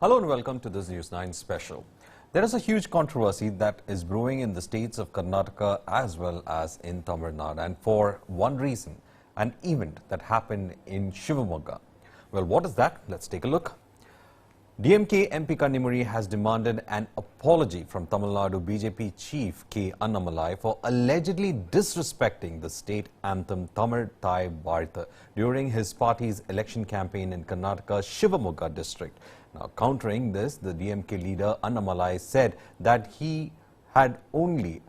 Hello and welcome to this News9 special. There is a huge controversy that is brewing in the states of Karnataka as well as in Tamil Nadu, and for one reason, an event that happened in Shivamogga. Well, what is that? Let's take a look. DMK MP Kannimuri has demanded an apology from Tamil Nadu BJP chief K. Annamalai for allegedly disrespecting the state anthem Tamil Thai Vartha during his party's election campaign in Karnataka's Shivamogga district. Now, countering this, the DMK leader Annamalai said that he had only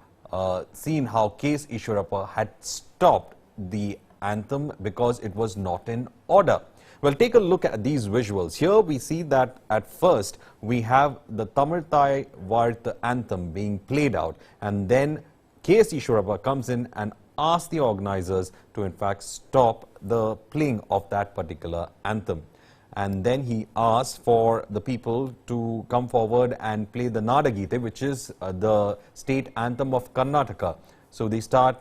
seen how K.S. Ishwarappa had stopped the anthem because it was not in order. Well, take a look at these visuals. Here we see that at first we have the Tamil Thai Vartha anthem being played out, and then K.S. Ishwarappa comes in and asks the organizers to in fact stop the playing of that particular anthem. And then he asks for the people to come forward and play the Nadagite, which is the state anthem of Karnataka. So they start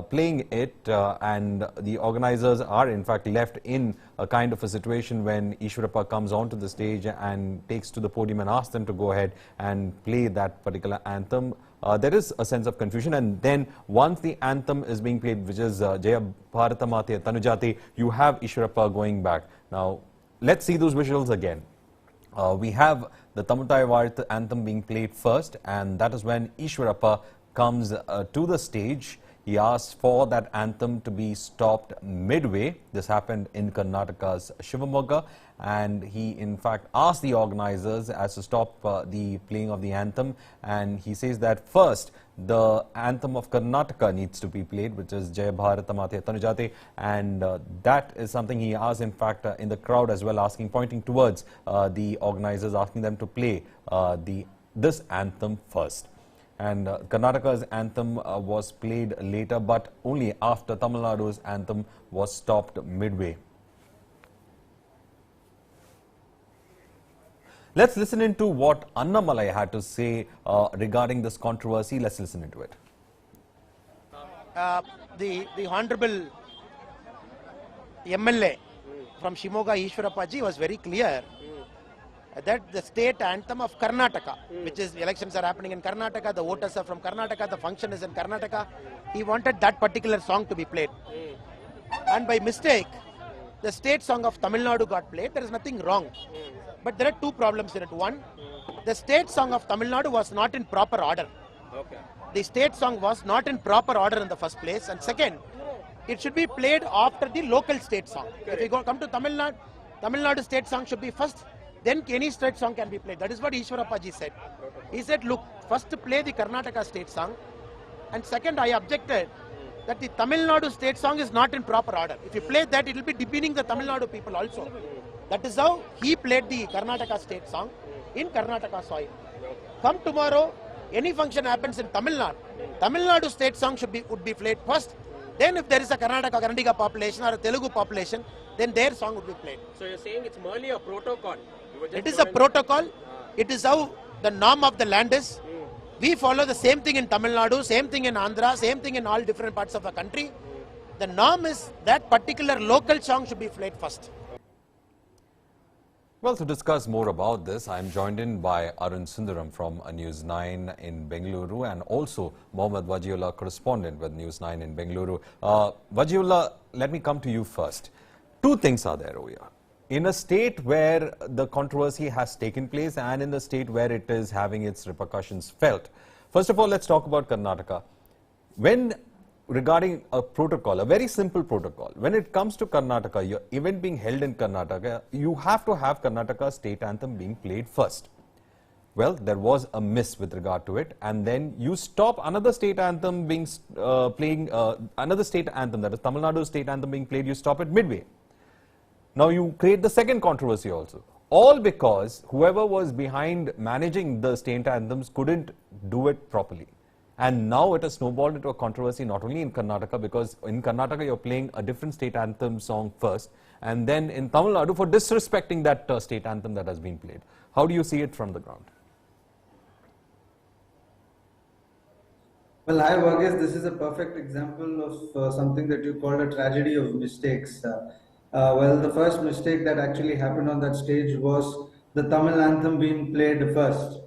playing it, and the organizers are in fact left in a kind of a situation when Ishwarappa comes onto the stage and takes to the podium and asks them to go ahead and play that particular anthem. There is a sense of confusion, and then once the anthem is being played, which is Jaya Bharata Mate Tanujate, you have Ishwarappa going back. Now, let's see those visuals again. We have the Tamil Thai Vartha anthem being played first, and that is when Ishwarappa comes to the stage. He asks for that anthem to be stopped midway. This happened in Karnataka's Shivamogga, and he in fact asked the organizers as to stop the playing of the anthem, and he says that first the anthem of Karnataka needs to be played, which is Jaya Bharata Mate Tanujate, and that is something he asked in fact in the crowd as well, pointing towards the organizers, asking them to play this anthem first. And Karnataka's anthem was played later, but only after Tamil Nadu's anthem was stopped midway. Let's listen into what Annamalai had to say regarding this controversy. Let's listen into it. The Honorable MLA from Shivamogga, Ishwarappa was very clear that the state anthem of Karnataka, which is elections are happening in Karnataka, the voters are from Karnataka, the function is in Karnataka, he wanted that particular song to be played. And by mistake, the state song of Tamil Nadu got played. There is nothing wrong. But there are two problems in it. One, the state song of Tamil Nadu was not in proper order. Okay. The state song was not in proper order in the first place. And second, it should be played after the local state song. If we come to Tamil Nadu state song should be first, then any state song can be played. That is what Ishwarappa said. He said, look, first play the Karnataka state song, and second, I objected that the Tamil Nadu state song is not in proper order. If you play that, it will be demeaning the Tamil Nadu people also. That is how he played the Karnataka state song in Karnataka soil. Come tomorrow, any function happens in Tamil Nadu state song would be played first. Then if there is a Karnataka population or a Telugu population, then their song would be played. So you're saying it's merely a protocol? It is a protocol. It is how the norm of the land is. We follow the same thing in Tamil Nadu, same thing in Andhra, same thing in all different parts of the country. The norm is that particular local song should be played first. Well, to discuss more about this, I am joined in by Arun Sundaram from News9 in Bengaluru, and also Mohammad Wajiullah, correspondent with News9 in Bengaluru. Wajiullah, let me come to you first. Two things are there over here. In a state where the controversy has taken place and in the state where it is having its repercussions felt. First of all, let's talk about Karnataka. Regarding a protocol, a very simple protocol, when it comes to Karnataka, your event being held in Karnataka, you have to have Karnataka's state anthem being played first. Well, there was a miss with regard to it, and then you stop another state anthem being another state anthem, that is Tamil Nadu's state anthem being played, you stop it midway. Now you create the second controversy also. All because whoever was behind managing the state anthems couldn't do it properly. And now it has snowballed into a controversy not only in Karnataka, because in Karnataka you're playing a different state anthem song first, and then in Tamil Nadu for disrespecting that state anthem that has been played. How do you see it from the ground? Well, I guess this is a perfect example of something that you called a tragedy of mistakes. Well, the first mistake that actually happened on that stage was the Tamil anthem being played first.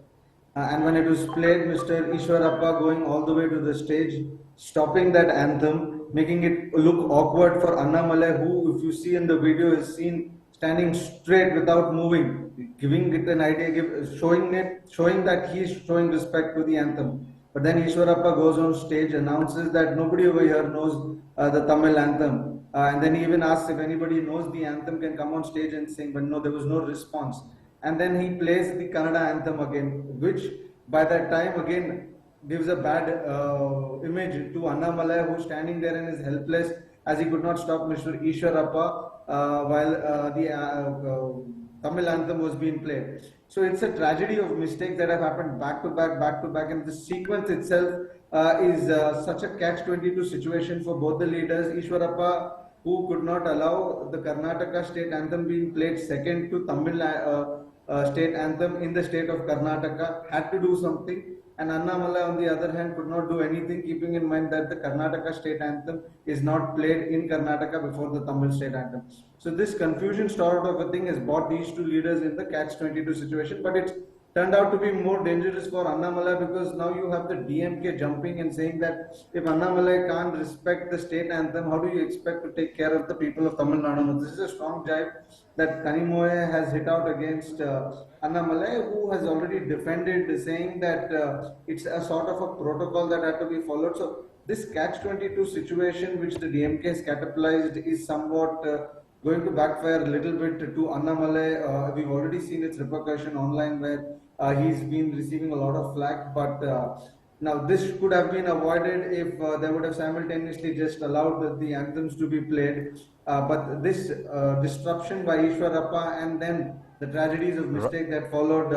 And when it was played, Mr. Ishwarappa going all the way to the stage, stopping that anthem, making it look awkward for Annamalai, who, if you see in the video, is seen standing straight without moving, giving it an idea, showing that he is showing respect to the anthem. But then Ishwarappa goes on stage, announces that nobody over here knows the Tamil anthem. And then he even asks if anybody knows the anthem can come on stage and sing, but no, there was no response. And then he plays the Kannada anthem again, which by that time again gives a bad image to Annamalai, who's standing there and is helpless as he could not stop Mr. Ishwarappa while the Tamil anthem was being played. So it's a tragedy of mistakes that have happened back to back, and the sequence itself is such a catch-22 situation for both the leaders. Ishwarappa, who could not allow the Karnataka state anthem being played second to Tamil state anthem in the state of Karnataka, had to do something. And Annamalai, on the other hand, could not do anything, keeping in mind that the Karnataka state anthem is not played in Karnataka before the Tamil state anthem. So this confusion sort of a thing has brought these two leaders in the catch-22 situation, but it's turned out to be more dangerous for Annamalai, because now you have the DMK jumping and saying that if Annamalai can't respect the state anthem, how do you expect to take care of the people of Tamil Nadu? This is a strong jibe that Kanimoye has hit out against Annamalai, who has already defended, saying that it's a sort of a protocol that had to be followed. So this catch-22 situation which the DMK has catapulted is somewhat going to backfire a little bit to Annamalai. We've already seen its repercussion online, where he's been receiving a lot of flack, but now this could have been avoided if they would have simultaneously just allowed the anthems to be played. But this disruption by Ishwarappa and then the tragedies of mistake that followed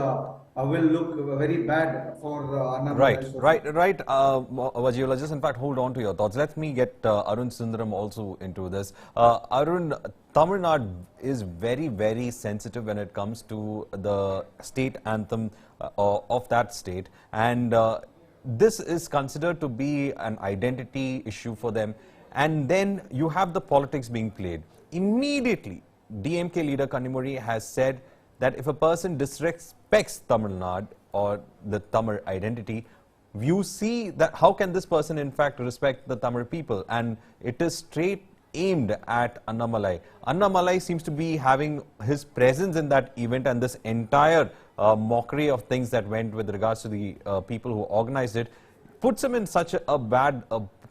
will look very bad for Annamalai. Right. Vajiola, just in fact, hold on to your thoughts. Let me get Arun Sundaram also into this. Arun, Tamil Nadu is very, very sensitive when it comes to the state anthem of that state, and this is considered to be an identity issue for them. And then you have the politics being played. Immediately, DMK leader Kanimuri has said that if a person disrespects Tamil Nadu or the Tamil identity, you see that how can this person in fact respect the Tamil people? And it is straight aimed at Annamalai. Annamalai seems to be having his presence in that event, and this entire mockery of things that went with regards to the people who organized it puts him in such a bad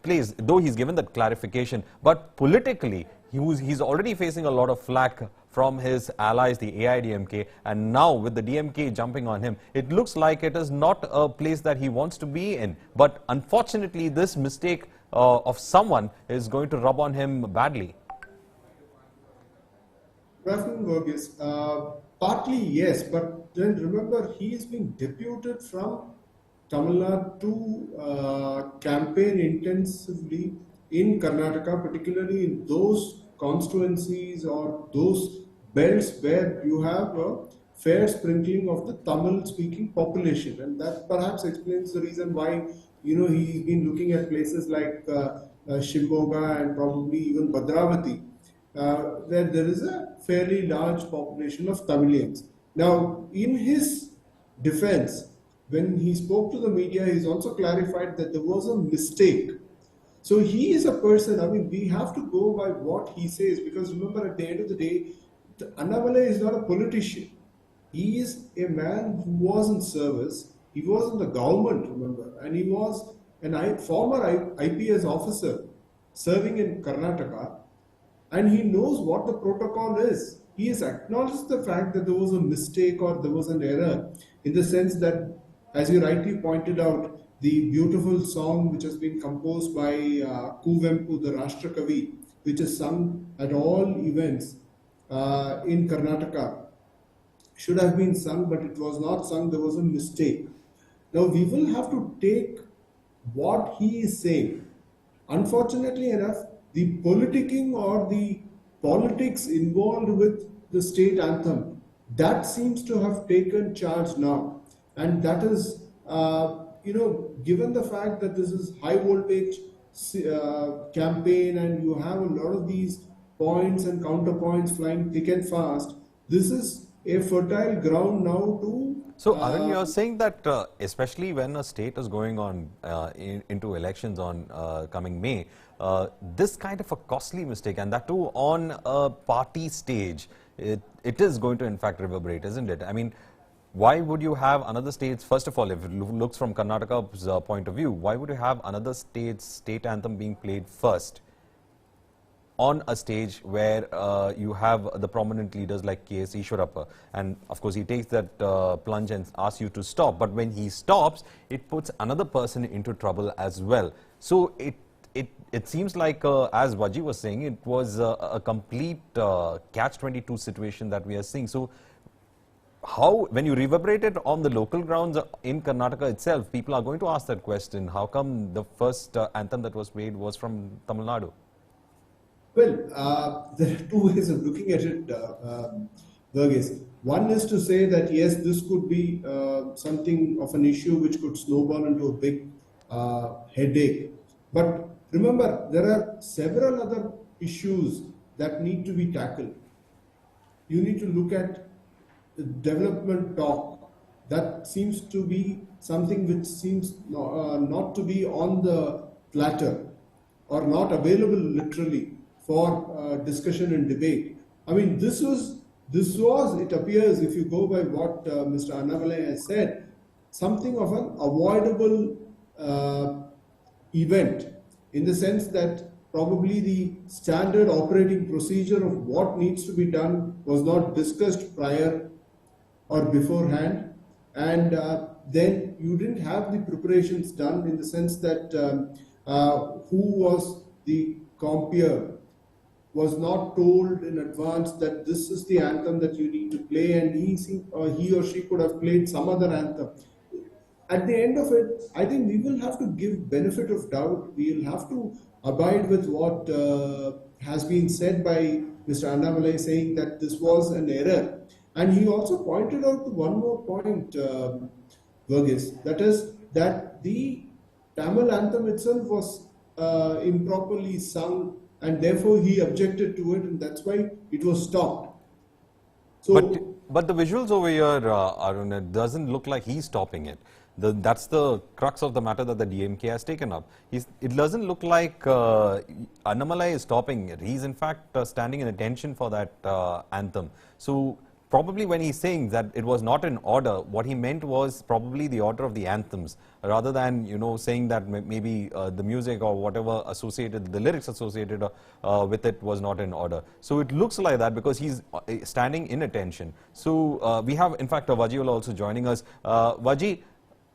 place, though he's given that clarification. But politically, he's already facing a lot of flack from his allies, the AIDMK, and now with the DMK jumping on him, it looks like it is not a place that he wants to be in. But unfortunately, this mistake of someone is going to rub on him badly. Partly yes, but then remember, he is being deputed from Tamil Nadu to campaign intensively in Karnataka, particularly in those constituencies or those belts where you have a fair sprinkling of the Tamil-speaking population, and that perhaps explains the reason why he's been looking at places like Shivamogga and probably even Bhadravati, where there is a fairly large population of Tamilians. Now, in his defense, when he spoke to the media, he's also clarified that there was a mistake. So he is a person, we have to go by what he says, because remember, at the end of the day, Annamalai is not a politician. He is a man who was in service. He was in the government, remember, and he was a former IPS officer serving in Karnataka, and he knows what the protocol is. He has acknowledged the fact that there was a mistake or there was an error, in the sense that, as you rightly pointed out, the beautiful song which has been composed by Kuvempu, the Rashtrakavi, which is sung at all events in Karnataka, should have been sung, but it was not sung. There was a mistake. Now we will have to take what he is saying. Unfortunately enough, the politicking or the politics involved with the state anthem, that seems to have taken charge now, and that is given the fact that this is high voltage campaign and you have a lot of these points and counterpoints flying thick and fast, this is a fertile ground now to. So, Arun, you are saying that especially when a state is going on into elections on coming May, this kind of a costly mistake, and that too on a party stage, it is going to in fact reverberate, isn't it? I mean, why would you have another state's, first of all, if it looks from Karnataka's point of view, why would you have another state's state anthem being played first on a stage where you have the prominent leaders like K.S. Ishwarappa, and of course he takes that plunge and asks you to stop, but when he stops, it puts another person into trouble as well. So it seems like, as Vaji was saying, it was a complete catch-22 situation that we are seeing. So how, when you reverberate it on the local grounds in Karnataka itself, people are going to ask that question, how come the first anthem that was played was from Tamil Nadu? Well, there are two ways of looking at it, Verghese. One is to say that yes, this could be something of an issue which could snowball into a big headache. But remember, there are several other issues that need to be tackled. You need to look at the development talk. That seems to be something which seems not to be on the platter or not available literally for discussion and debate. I mean, this was, it appears, if you go by what Mr. Annamalai has said, something of an avoidable event, in the sense that probably the standard operating procedure of what needs to be done was not discussed prior or beforehand, and then you didn't have the preparations done, in the sense that who was the compeer was not told in advance that this is the anthem that you need to play, and he or she could have played some other anthem. At the end of it, I think we will have to give benefit of doubt. We will have to abide with what has been said by Mr. Annamalai, saying that this was an error. And he also pointed out to one more point, Verghese, that is that the Tamil anthem itself was improperly sung, and therefore he objected to it, and that's why it was stopped. So, but the visuals over here, Arun, it doesn't look like he's stopping it. That's the crux of the matter that the DMK has taken up. It doesn't look like Annamalai is stopping it. He's in fact standing in attention for that anthem. So probably when he's saying that it was not in order, what he meant was probably the order of the anthems, rather than, you know, saying that maybe the music or whatever associated, the lyrics associated with it was not in order. So it looks like that because he's standing in attention. So we have, in fact, Vaji also joining us. Vaji,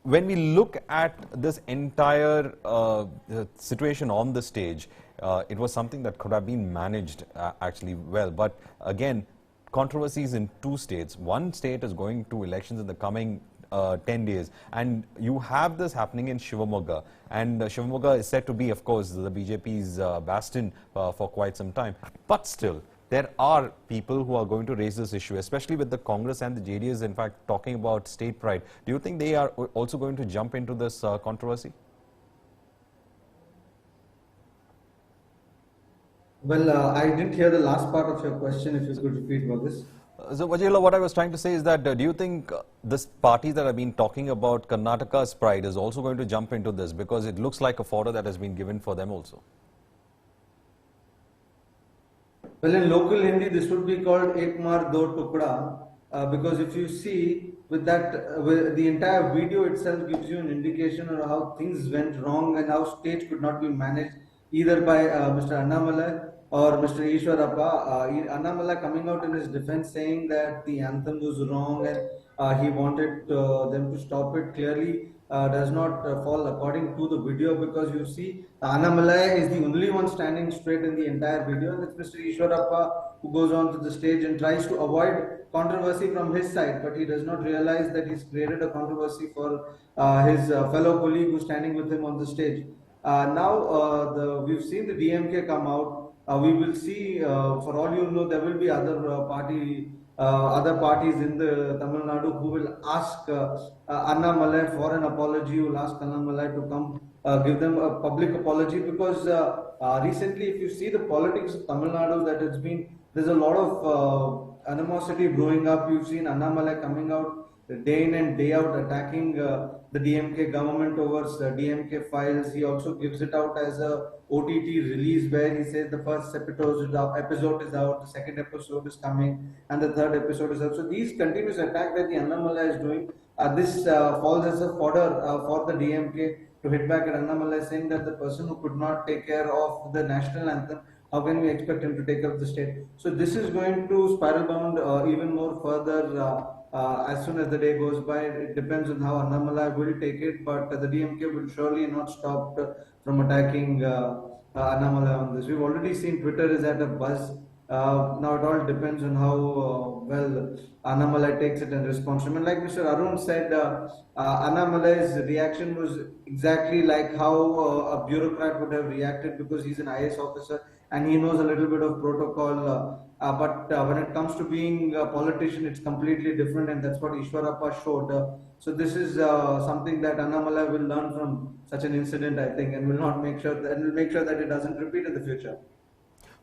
when we look at this entire situation on the stage, it was something that could have been managed actually well. But again, controversies in two states. One state is going to elections in the coming 10 days, and you have this happening in Shivamogga, and Shivamogga is said to be, of course, the BJP's bastion for quite some time. But still, there are people who are going to raise this issue, especially with the Congress and the JDS, in fact, talking about state pride. Do you think they are also going to jump into this controversy? Well, I didn't hear the last part of your question. If you could repeat about this. So, Vajayla, what I was trying to say is that do you think this parties that have been talking about Karnataka's pride is also going to jump into this, because it looks like a fodder that has been given for them also? Well, in local Hindi, this would be called Ek Mar Do Tukda, because if you see with that, the entire video itself gives you an indication of how things went wrong and how state could not be managed either by Mr. Annamalai or Mr. Ishwarappa. Annamalai coming out in his defense saying that the anthem was wrong and he wanted them to stop it, clearly does not fall according to the video, because you see Annamalai is the only one standing straight in the entire video, and it's Mr. Ishwarappa who goes on to the stage and tries to avoid controversy from his side, but he does not realize that he's created a controversy for his fellow colleague who's standing with him on the stage. Now we've seen the DMK come out. We will see, for all you know, there will be other parties in the Tamil Nadu who will ask Annamalai for an apology, who will ask Annamalai to come give them a public apology, because recently, if you see the politics of Tamil Nadu, that there's a lot of animosity growing up. You've seen Annamalai coming out day in and day out attacking the DMK government over DMK files. He also gives it out as a OTT release where he says the first episode is out, the second episode is coming, and the third episode is out. So these continuous attack that the Annamalai is doing, this falls as a fodder for the DMK to hit back at Annamalai, saying that the person who could not take care of the national anthem, how can we expect him to take care of the state? So this is going to spiral bound even more further as soon as the day goes by. It depends on how Annamalai will take it, but the DMK will surely not stop from attacking Annamalai on this. We've already seen Twitter is at a buzz. Now it all depends on how well Annamalai takes it and responds. I mean, like Mr. Arun said, Annamalai's reaction was exactly like how a bureaucrat would have reacted, because he's an IAS officer and he knows a little bit of protocol. But when it comes to being a politician, it's completely different, and that's what Ishwarappa showed. So this is something that Annamalai will learn from such an incident, I think, and will not make sure that it doesn't repeat in the future.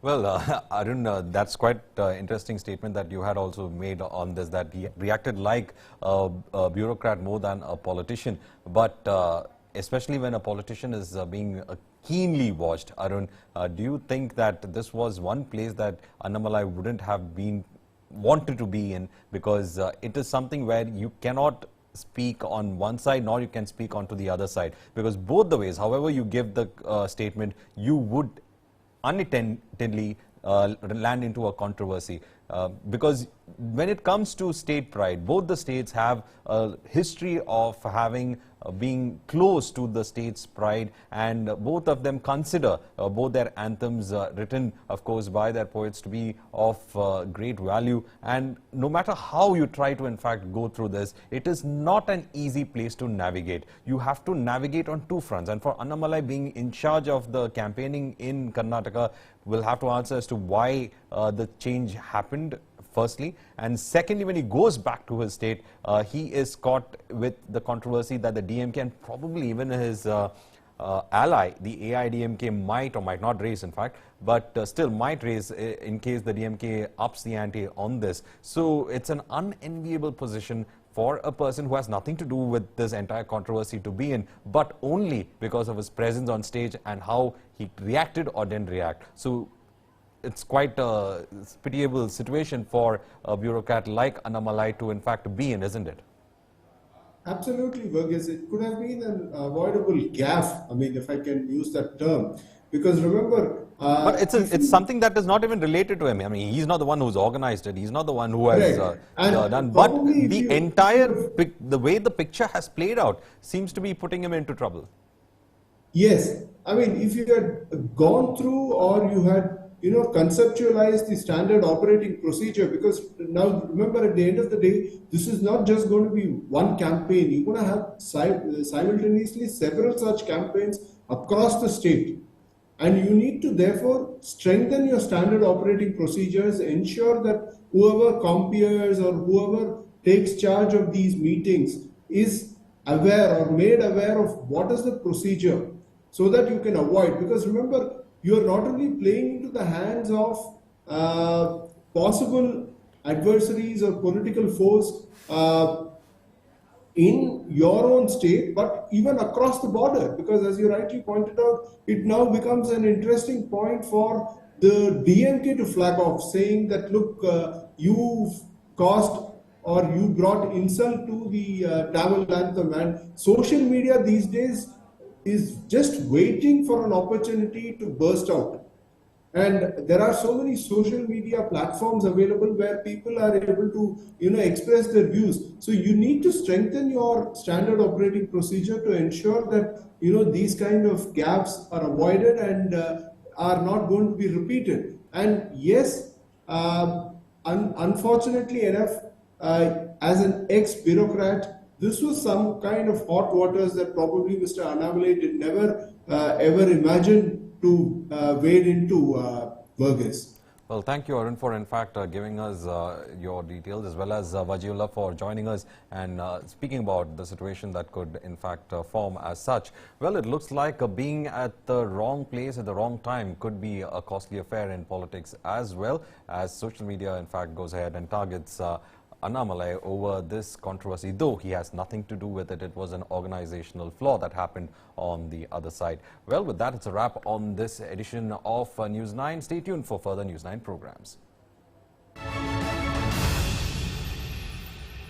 Well, Arun, that's quite interesting statement that you had also made on this, that he reacted like a bureaucrat more than a politician. But especially when a politician is being keenly watched, Arun, do you think that this was one place that Annamalai wouldn't have been wanted to be in, because it is something where you cannot speak on one side nor you can speak onto the other side, because both the ways, however you give the statement, you would unintentionally land into a controversy. Because when it comes to state pride, both the states have a history of having being close to the state's pride, and both of them consider both their anthems written, of course, by their poets to be of great value. And no matter how you try to in fact go through this, it is not an easy place to navigate. You have to navigate on two fronts, and for Annamalai being in charge of the campaigning in Karnataka, will have to answer as to why the change happened, firstly, and secondly, when he goes back to his state, he is caught with the controversy that the DMK and probably even his ally, the AIDMK, might or might not raise, in fact, but still might raise in case the DMK ups the ante on this. So it's an unenviable position for a person who has nothing to do with this entire controversy to be in, but only because of his presence on stage and how he reacted or didn't react. So it's quite a pitiable situation for a bureaucrat like Annamalai to in fact be in, isn't it? Absolutely, Verghese. It could have been an avoidable gaffe, I mean, if I can use that term. Because remember... but it's something that is not even related to him. I mean, he's not the one who's organized it. He's not the one who has done. But the way the picture has played out seems to be putting him into trouble. Yes. I mean, if you had gone through, or you had conceptualize the standard operating procedure, because now remember, at the end of the day, this is not just going to be one campaign. You're going to have simultaneously several such campaigns across the state. And you need to therefore strengthen your standard operating procedures, ensure that whoever compeers or whoever takes charge of these meetings is aware or made aware of what is the procedure, so that you can avoid. Because remember, you are not only playing into the hands of possible adversaries or political foes in your own state, but even across the border, because as you rightly pointed out, it now becomes an interesting point for the DMK to flag off, saying that, look, you've caused or you brought insult to the Tamil anthem, and social media these days is just waiting for an opportunity to burst out. And there are so many social media platforms available where people are able to, express their views. So you need to strengthen your standard operating procedure to ensure that, these kind of gaps are avoided and are not going to be repeated. And yes, unfortunately enough, as an ex-bureaucrat, this was some kind of hot waters that probably Mr. Annamalai did never ever imagine to wade into, Verghese. Well, thank you, Arun, for in fact giving us your details, as well as Vajiullah for joining us and speaking about the situation that could in fact form as such. Well, it looks like being at the wrong place at the wrong time could be a costly affair in politics, as well as social media in fact goes ahead and targets Annamalai over this controversy, though he has nothing to do with it. It was an organizational flaw that happened on the other side. Well, with that, it's a wrap on this edition of News 9. Stay tuned for further News 9 programs.